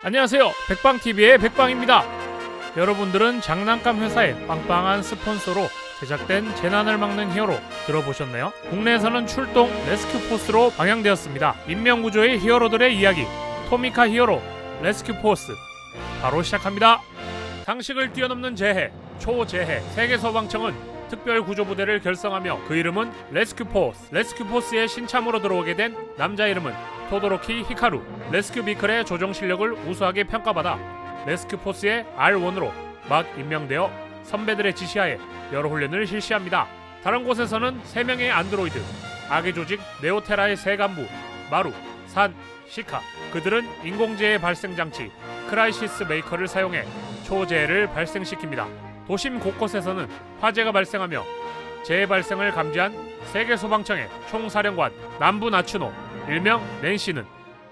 안녕하세요, 백방TV의 백방입니다. 여러분들은 장난감 회사의 빵빵한 스폰서로 제작된 재난을 막는 히어로 들어보셨나요? 국내에서는 출동 레스큐포스로 방영되었습니다. 인명구조의 히어로들의 이야기, 토미카 히어로 레스큐포스 바로 시작합니다. 상식을 뛰어넘는 재해, 초재해, 세계소방청은 특별구조부대를 결성하며 그 이름은 레스큐포스. 레스큐포스의 신참으로 들어오게 된 남자 이름은 토도로키 히카루. 레스큐 비클의 조종 실력을 우수하게 평가받아 레스큐포스의 R1으로 막 임명되어 선배들의 지시하에 여러 훈련을 실시합니다. 다른 곳에서는 3명의 안드로이드, 악의 조직 네오테라의 세 간부 마루, 산, 시카, 그들은 인공재해 발생 장치 크라이시스 메이커를 사용해 초재해를 발생시킵니다. 도심 곳곳에서는 화재가 발생하며 재해 발생을 감지한 세계소방청의 총사령관 남부 나츠노 일명 낸시는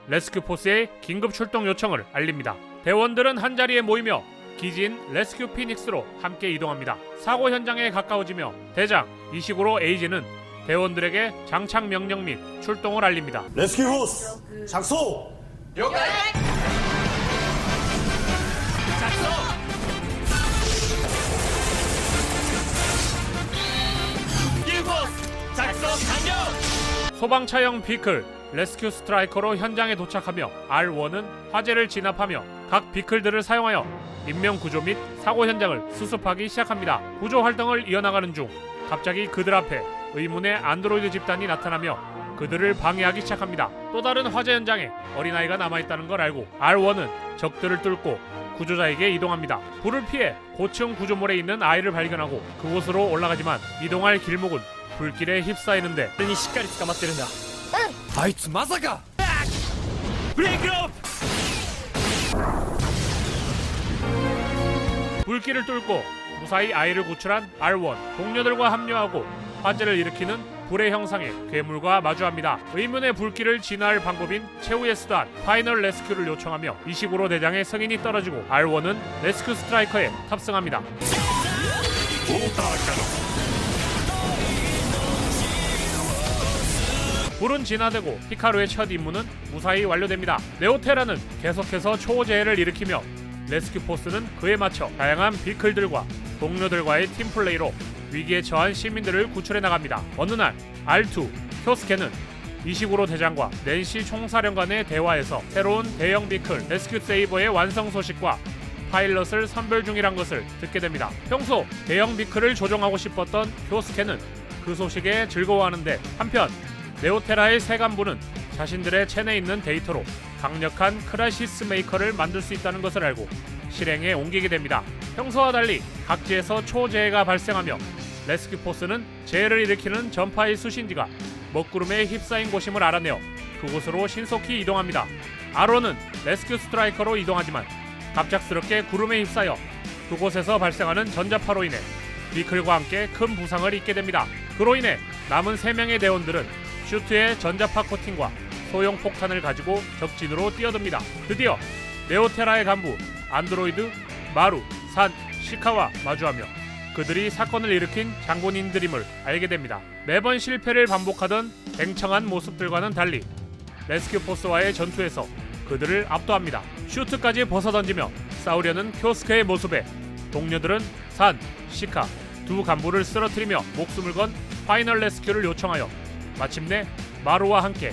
레스큐포스의 긴급 출동 요청을 알립니다. 대원들은 한자리에 모이며 기지인 레스큐 피닉스로 함께 이동합니다. 사고 현장에 가까워지며 대장 이식으로 에이지는 대원들에게 장착 명령 및 출동을 알립니다. 레스큐포스 작소!了解 작성 스킬포스 작성 완료 소방차형 비클 레스큐 스트라이커로 현장에 도착하며 R1은 화재를 진압하며 각 비클들을 사용하여 인명구조 및 사고 현장을 수습하기 시작합니다. 구조 활동을 이어나가는 중 갑자기 그들 앞에 의문의 안드로이드 집단이 나타나며 그들을 방해하기 시작합니다. 또 다른 화재 현장에 어린아이가 남아있다는 걸 알고 R1은 적들을 뚫고 구조자에게 이동합니다. 불을 피해 고층 구조물에 있는 아이를 발견하고 그곳으로 올라가지만 이동할 길목은 불길에 휩싸이는데 俺にしっかり捕まってるんだあいつまさかブレイクロープ 불길을 뚫고 무사히 아이를 구출한 R1 동료들과 합류하고 화재를 일으키는 불의 형상의 괴물과 마주합니다. 의문의 불길을 진화할 방법인 최후의 수단 파이널 레스큐를 요청하며 이식으로 대장의 승인이 떨어지고 R1은 레스큐 스트라이커에 탑승합니다. 불은 진화되고 히카루의 첫 임무는 무사히 완료됩니다. 네오테라는 계속해서 초재해를 일으키며 레스큐포스는 그에 맞춰 다양한 비클들과 동료들과의 팀플레이로 위기에 처한 시민들을 구출해 나갑니다. 어느 날 R2 쿄스케는 이식으로 대장과 낸시 총사령관의 대화에서 새로운 대형 비클 레스큐 세이버의 완성 소식과 파일럿을 선별 중이란 것을 듣게 됩니다. 평소 대형 비클을 조종하고 싶었던 쿄스케는 그 소식에 즐거워하는데 한편 네오테라의 세 간부는 자신들의 체내에 있는 데이터로 강력한 크라이시스 메이커를 만들 수 있다는 것을 알고 실행에 옮기게 됩니다. 평소와 달리 각지에서 초재해가 발생하며 레스큐포스는 재해를 일으키는 전파의 수신지가 먹구름에 휩싸인 곳임을 알아내어 그곳으로 신속히 이동합니다. 아론은 레스큐 스트라이커로 이동하지만 갑작스럽게 구름에 휩싸여 그곳에서 발생하는 전자파로 인해 비클과 함께 큰 부상을 입게 됩니다. 그로 인해 남은 3명의 대원들은 슈트의 전자파 코팅과 소형 폭탄을 가지고 적진으로 뛰어듭니다. 드디어 네오테라의 간부 안드로이드 마루, 산, 시카와 마주하며 그들이 사건을 일으킨 장본인들임을 알게 됩니다. 매번 실패를 반복하던 뱅청한 모습들과는 달리 레스큐포스와의 전투에서 그들을 압도합니다. 슈트까지 벗어던지며 싸우려는 쿄스케의 모습에 동료들은 산, 시카 두 간부를 쓰러뜨리며 목숨을 건 파이널 레스큐를 요청하여 마침내 마루와 함께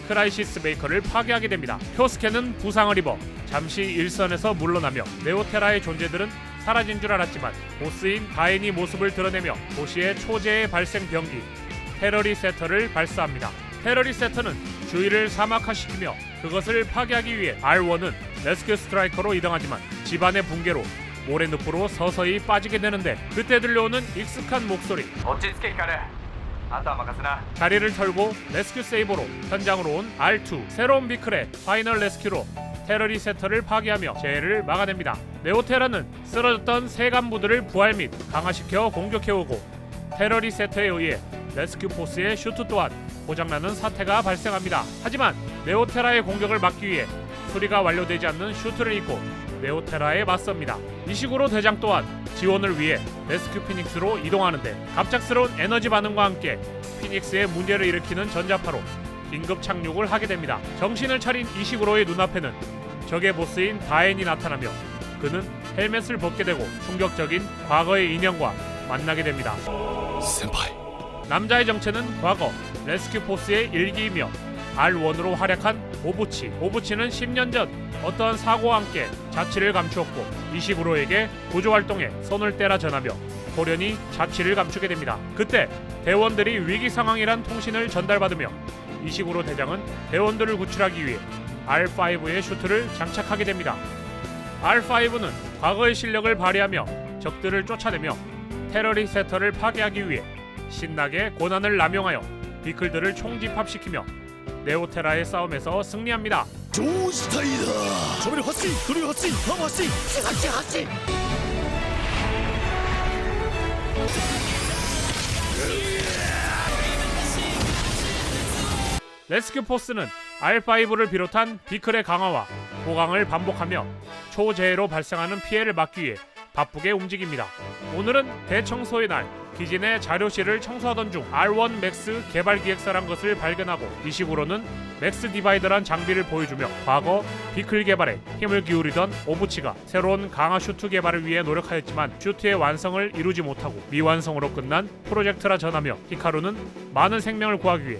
크라이시스 메이커를 파괴하게 됩니다. 쿄스케는 부상을 입어 잠시 일선에서 물러나며 네오테라의 존재들은 사라진 줄 알았지만 보스인 가인이 모습을 드러내며 도시의 초재해 발생 병기 테러리 세터를 발사합니다. 테러리 세터는 주위를 사막화시키며 그것을 파괴하기 위해 R1은 레스큐 스트라이커로 이동하지만 집안의 붕괴로 모래늪으로 서서히 빠지게 되는데 그때 들려오는 익숙한 목소리 落ち着けヒカルあとは任せな 자리를 털고 레스큐 세이버로 현장으로 온 R2 새로운 비클의 파이널 레스큐로 테러리 세터를 파괴하며 재해를 막아냅니다. 네오테라는 쓰러졌던 세 간부들을 부활 및 강화시켜 공격해오고 테러리 세터에 의해 레스큐 포스의 슈트 또한 고장나는 사태가 발생합니다. 하지만 네오테라의 공격을 막기 위해 수리가 완료되지 않는 슈트를 입고 네오테라에 맞섭니다. 이식으로 대장 또한 지원을 위해 레스큐 피닉스로 이동하는데 갑작스러운 에너지 반응과 함께 피닉스에 문제를 일으키는 전자파로 긴급 착륙을 하게 됩니다. 정신을 차린 이식으로의 눈앞에는 적의 보스인 다엔이 나타나며 그는 헬멧을 벗게 되고 충격적인 과거의 인형과 만나게 됩니다. 센파이. 남자의 정체는 과거 레스큐 포스의 일기이며 R1으로 활약한 오부치. 오부치는 10년 전 어떠한 사고와 함께 자취를 감추었고 이시구로에게 구조활동에 손을 떼라 전하며 호련히 자취를 감추게 됩니다. 그때 대원들이 위기 상황이란 통신을 전달받으며 이시구로 대장은 대원들을 구출하기 위해 R5의 슈트를 장착하게 됩니다. R5는 과거의 실력을 발휘하며 적들을 쫓아내며 테러리세터를 파괴하기 위해 신나게 고난을 남용하여 비클들을 총집합시키며 네오테라의 싸움에서 승리합니다. 上司隊だ止める発進止める発進パン発進発進 레스큐 포스는 R5를 비롯한 비클의 강화와 보강을 반복하며 초재해로 발생하는 피해를 막기 위해 바쁘게 움직입니다. 오늘은 대청소의 날, 기지 내 자료실을 청소하던 중 R1 맥스 개발 기획서란 것을 발견하고 이식으로는 맥스 디바이더란 장비를 보여주며 과거 비클 개발에 힘을 기울이던 오부치가 새로운 강화 슈트 개발을 위해 노력하였지만 슈트의 완성을 이루지 못하고 미완성으로 끝난 프로젝트라 전하며 히카루는 많은 생명을 구하기 위해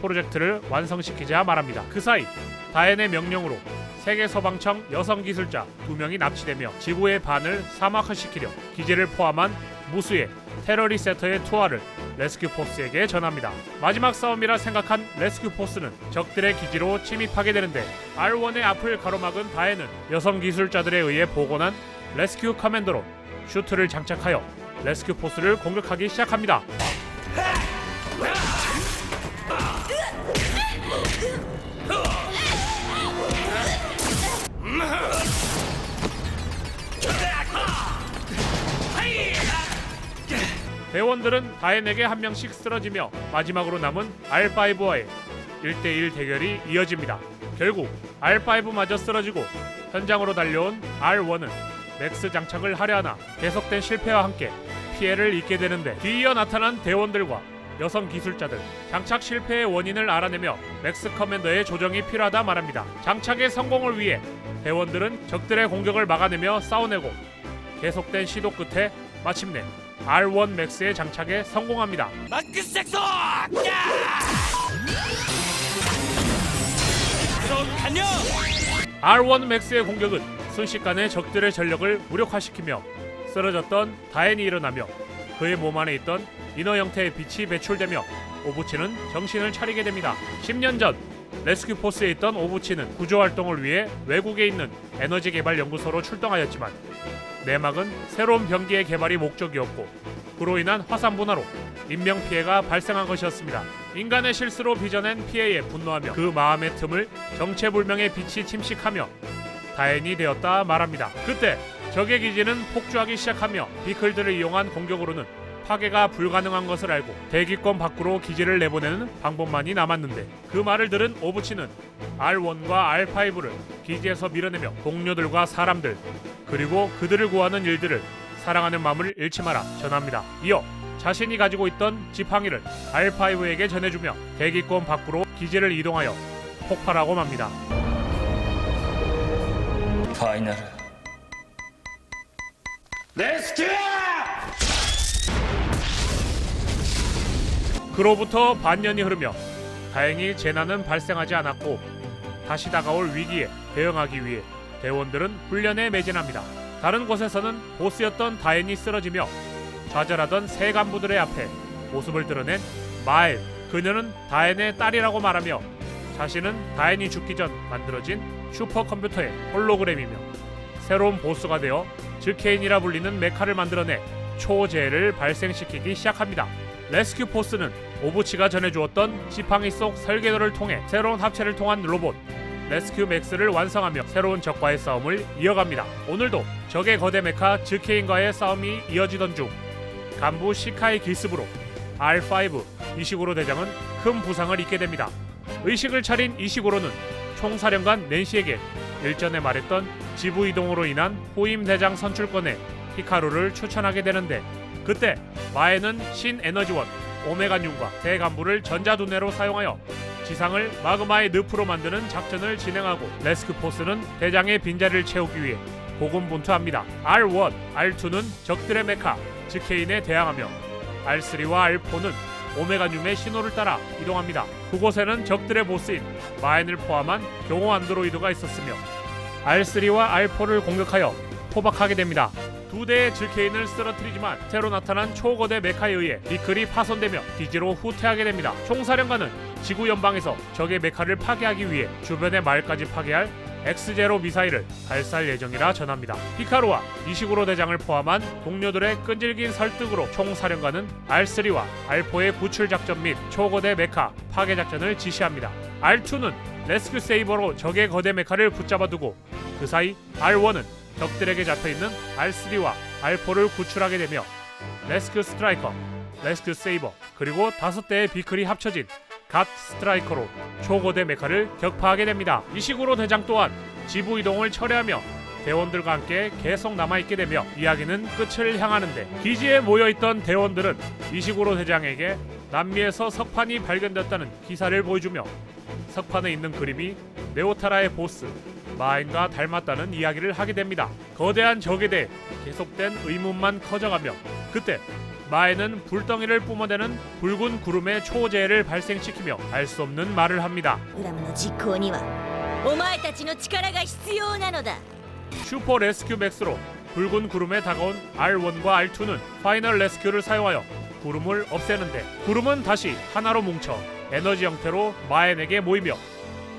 프로젝트를 완성시키자 말합니다. 그 사이 다엔의 명령으로 세계 서방청 여성 기술자 2명이 납치되며 지구의 반을 사막화시키려 기지를 포함한 무수의 테러리세터의 투하를 레스큐 포스에게 전합니다. 마지막 싸움이라 생각한 레스큐 포스는 적들의 기지로 침입하게 되는데 R1의 앞을 가로막은 다엔은 여성 기술자들에 의해 복원한 레스큐 커맨더로 슈트를 장착하여 레스큐 포스를 공격하기 시작합니다. 대원들은 다엔에게 한 명씩 쓰러지며 마지막으로 남은 R5와의 1대1 대결이 이어집니다. 결국 R5마저 쓰러지고 현장으로 달려온 R1은 맥스 장착을 하려 하나 계속된 실패와 함께 피해를 입게 되는데 뒤이어 나타난 대원들과 여성 기술자들 장착 실패의 원인을 알아내며 맥스 커맨더의 조정이 필요하다 말합니다. 장착의 성공을 위해 대원들은 적들의 공격을 막아내며 싸워내고 계속된 시도 끝에 마침내 R1 맥스의 장착에 성공합니다. 막스 섹소! 안녕! R1 맥스의 공격은 순식간에 적들의 전력을 무력화시키며 쓰러졌던 다엔이 일어나며 그의 몸 안에 있던 인어 형태의 빛이 배출되며 오부치는 정신을 차리게 됩니다. 10년 전 레스큐 포스에 있던 오부치는 구조활동을 위해 외국에 있는 에너지 개발 연구소로 출동하였지만 내막은 새로운 병기의 개발이 목적이었고 그로 인한 화산 분화로 인명피해가 발생한 것이었습니다. 인간의 실수로 빚어낸 피해에 분노하며 그 마음의 틈을 정체불명의 빛이 침식하며 다엔이 되었다 말합니다. 그때 적의 기지는 폭주하기 시작하며 비클들을 이용한 공격으로는 파괴가 불가능한 것을 알고 대기권 밖으로 기지를 내보내는 방법만이 남았는데 그 말을 들은 오부치는 R1과 R5를 기지에서 밀어내며 동료들과 사람들 그리고 그들을 구하는 일들을 사랑하는 마음을 잃지 마라 전합니다. 이어 자신이 가지고 있던 지팡이를 R5에게 전해주며 대기권 밖으로 기지를 이동하여 폭발하고 맙니다. 파이널. 레스큐! 그로부터 반년이 흐르며 다행히 재난은 발생하지 않았고 다시 다가올 위기에 대응하기 위해 대원들은 훈련에 매진합니다. 다른 곳에서는 보스였던 다엔이 쓰러지며 좌절하던 새 간부들의 앞에 모습을 드러낸 마엘. 그녀는 다엔의 딸이라고 말하며 자신은 다엔이 죽기 전 만들어진 슈퍼컴퓨터의 홀로그램이며 새로운 보스가 되어 즈케인이라 불리는 메카를 만들어내 초재해를 발생시키기 시작합니다. 레스큐 포스는 오부치가 전해주었던 지팡이 속 설계도를 통해 새로운 합체를 통한 로봇 레스큐 맥스를 완성하며 새로운 적과의 싸움을 이어갑니다. 오늘도 적의 거대 메카 즈케인과의 싸움이 이어지던 중 간부 시카의 기습으로 R5 이시구로 대장은 큰 부상을 입게 됩니다. 의식을 차린 이시구로는 총사령관 낸시에게 일전에 말했던 지부 이동으로 인한 후임 대장 선출권에 히카루를 추천하게 되는데 그때 마에는 신에너지원 오메가뇽과 대 간부를 전자두뇌로 사용하여 지상을 마그마의 늪으로 만드는 작전을 진행하고 레스큐포스는 대장의 빈자리를 채우기 위해 고군분투합니다. R1, R2는 적들의 메카 즈케인에 대항하며 R3와 R4는 오메가늄의 신호를 따라 이동합니다. 그곳에는 적들의 보스인 마엔을 포함한 경호 안드로이드가 있었으며 R3와 R4를 공격하여 포박하게 됩니다. 두 대의 즈케인을 쓰러뜨리지만 새로 나타난 초거대 메카에 의해 비클이 파손되며 기지로 후퇴하게 됩니다. 총사령관은 지구 연방에서 적의 메카를 파괴하기 위해 주변의 마을까지 파괴할 X0 미사일을 발사할 예정이라 전합니다. 피카루와 이시구로 대장을 포함한 동료들의 끈질긴 설득으로 총사령관은 R3와 R4의 구출 작전 및 초거대 메카 파괴 작전을 지시합니다. R2는 레스큐 세이버로 적의 거대 메카를 붙잡아두고 그 사이 R1은 적들에게 잡혀있는 R3와 R4를 구출하게 되며 레스큐 스트라이커, 레스큐 세이버 그리고 5대의 비클이 합쳐진 갓 스트라이커로 초거대 메카를 격파하게 됩니다. 이시구로 대장 또한 지부 이동을 철회하며 대원들과 함께 계속 남아있게 되며 이야기는 끝을 향하는데 기지에 모여있던 대원들은 이시구로 대장에게 남미에서 석판이 발견됐다는 기사를 보여주며 석판에 있는 그림이 네오타라의 보스 마엔과 닮았다는 이야기를 하게 됩니다. 거대한 적에 대해 계속된 의문만 커져가며 그때 마엔은 불덩이를 뿜어대는 붉은 구름의 초재해를 발생시키며 알 수 없는 말을 합니다. グラムの実行にはお前たちの力が必要なのだ。 슈퍼 레스큐 맥스로 붉은 구름에 다가온 R1과 R2는 파이널 레스큐를 사용하여 구름을 없애는데 구름은 다시 하나로 뭉쳐 에너지 형태로 마엔에게 모이며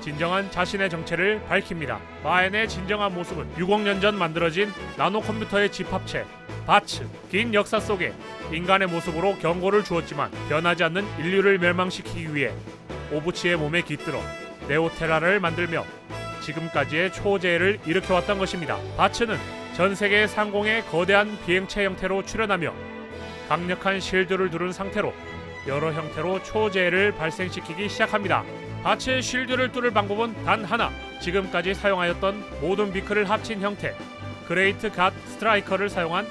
진정한 자신의 정체를 밝힙니다. 마엔의 진정한 모습은 6억 년 전 만들어진 나노 컴퓨터의 집합체 바츠. 긴 역사 속에 인간의 모습으로 경고를 주었지만 변하지 않는 인류를 멸망시키기 위해 오부치의 몸에 깃들어 네오테라를 만들며 지금까지의 초재해를 일으켜왔던 것입니다. 바츠는 전 세계 상공의 거대한 비행체 형태로 출현하며 강력한 실드를 두른 상태로 여러 형태로 초재해를 발생시키기 시작합니다. 바츠의 쉴드를 뚫을 방법은 단 하나, 지금까지 사용하였던 모든 비클을 합친 형태 그레이트 갓 스트라이커를 사용한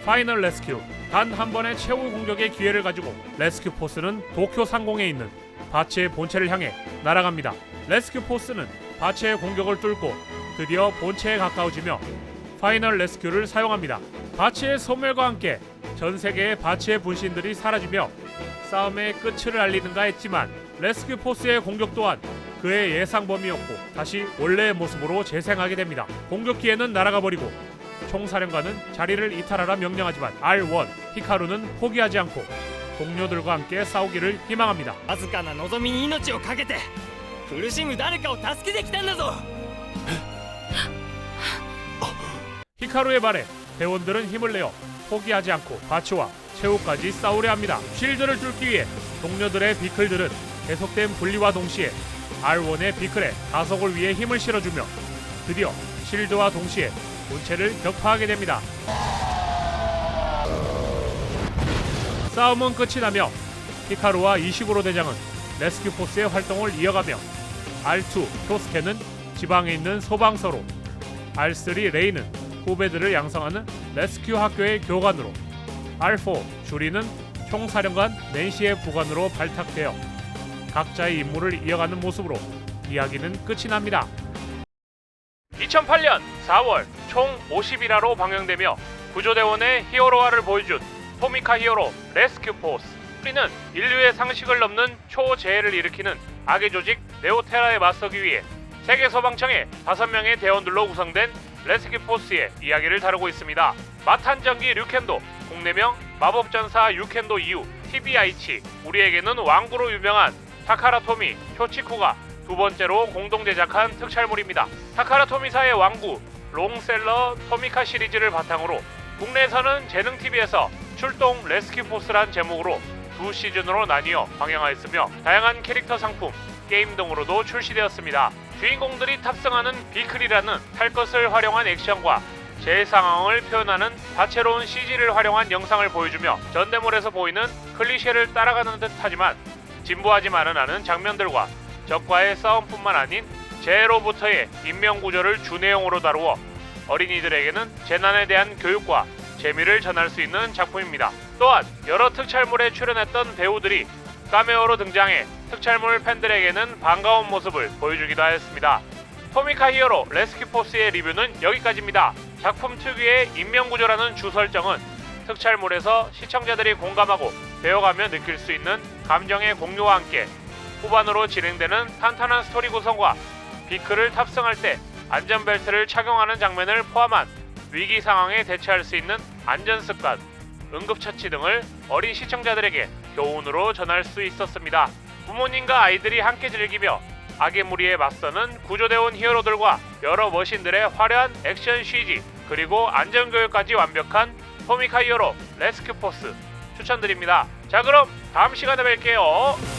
파이널 레스큐. 단 한 번의 최후 공격의 기회를 가지고 레스큐 포스는 도쿄 상공에 있는 바츠의 본체를 향해 날아갑니다. 레스큐 포스는 바츠의 공격을 뚫고 드디어 본체에 가까워지며 파이널 레스큐를 사용합니다. 바츠의 소멸과 함께 전 세계의 바츠의 분신들이 사라지며 싸움의 끝을 알리는가 했지만 레스큐 포스의 공격 또한 그의 예상 범위였고 다시 원래의 모습으로 재생하게 됩니다. 공격기에는 날아가 버리고 총사령관은 자리를 이탈하라 명령하지만 R1 히카루는 포기하지 않고 동료들과 함께 싸우기를 희망합니다. わずかな望みに命をかけて苦しむ誰かを助けてきたんだぞ。 히카루의 말에 대원들은 힘을 내어 포기하지 않고 바츠와 최후까지 싸우려 합니다. 쉴드를 뚫기 위해 동료들의 비클들은 계속된 분리와 동시에 R1의 비클에 가속을 위해 힘을 실어주며 드디어 쉴드와 동시에 본체를 격파하게 됩니다. 싸움은 끝이 나며 히카루와 이시구로 대장은 레스큐 포스의 활동을 이어가며 R2 교스케는 지방에 있는 소방서로 R3 레이는 후배들을 양성하는 레스큐 학교의 교관으로 R4 주리는 총사령관 낸시의 부관으로 발탁되어 각자의 임무를 이어가는 모습으로 이야기는 끝이 납니다. 2008년 4월 총 50일화로 방영되며 구조대원의 히어로화를 보여준 토미카 히어로 레스큐 포스. 우리는 인류의 상식을 넘는 초재해를 일으키는 악의 조직 네오테라에 맞서기 위해 세계 소방청의 5명의 대원들로 구성된 레스큐 포스의 이야기를 다루고 있습니다. 마탄전기 류켄도, 국내명 마법전사 유켄도 이후 TBI치, 우리에게는 왕구로 유명한 타카라토미 쇼치쿠가 두 번째로 공동 제작한 특촬물입니다. 타카라토미사의 왕구 롱셀러 토미카 시리즈를 바탕으로 국내에서는 재능TV에서 출동 레스큐 포스란 제목으로 2시즌으로 나뉘어 방영하였으며 다양한 캐릭터 상품, 게임 등으로도 출시되었습니다. 주인공들이 탑승하는 비클이라는 탈 것을 활용한 액션과 제 상황을 표현하는 다채로운 CG를 활용한 영상을 보여주며 전대물에서 보이는 클리셰를 따라가는 듯하지만 진부하지만은 않은 장면들과 적과의 싸움뿐만 아닌 재해로부터의 인명구조를 주내용으로 다루어 어린이들에게는 재난에 대한 교육과 재미를 전할 수 있는 작품입니다. 또한 여러 특촬물에 출연했던 배우들이 카메오로 등장해 특촬물 팬들에게는 반가운 모습을 보여주기도 하였습니다. 토미카 히어로 레스큐포스의 리뷰는 여기까지입니다. 작품 특유의 인명구조라는 주설정은 특촬물에서 시청자들이 공감하고 배워가며 느낄 수 있는 감정의 공유와 함께 후반으로 진행되는 탄탄한 스토리 구성과 비크를 탑승할 때 안전벨트를 착용하는 장면을 포함한 위기 상황에 대처할 수 있는 안전습관, 응급처치 등을 어린 시청자들에게 교훈으로 전할 수 있었습니다. 부모님과 아이들이 함께 즐기며 악의 무리에 맞서는 구조대원 히어로들과 여러 머신들의 화려한 액션 CG 그리고 안전교육까지 완벽한 토미카 히어로 레스큐포스 추천드립니다. 자, 그럼 다음 시간에 뵐게요.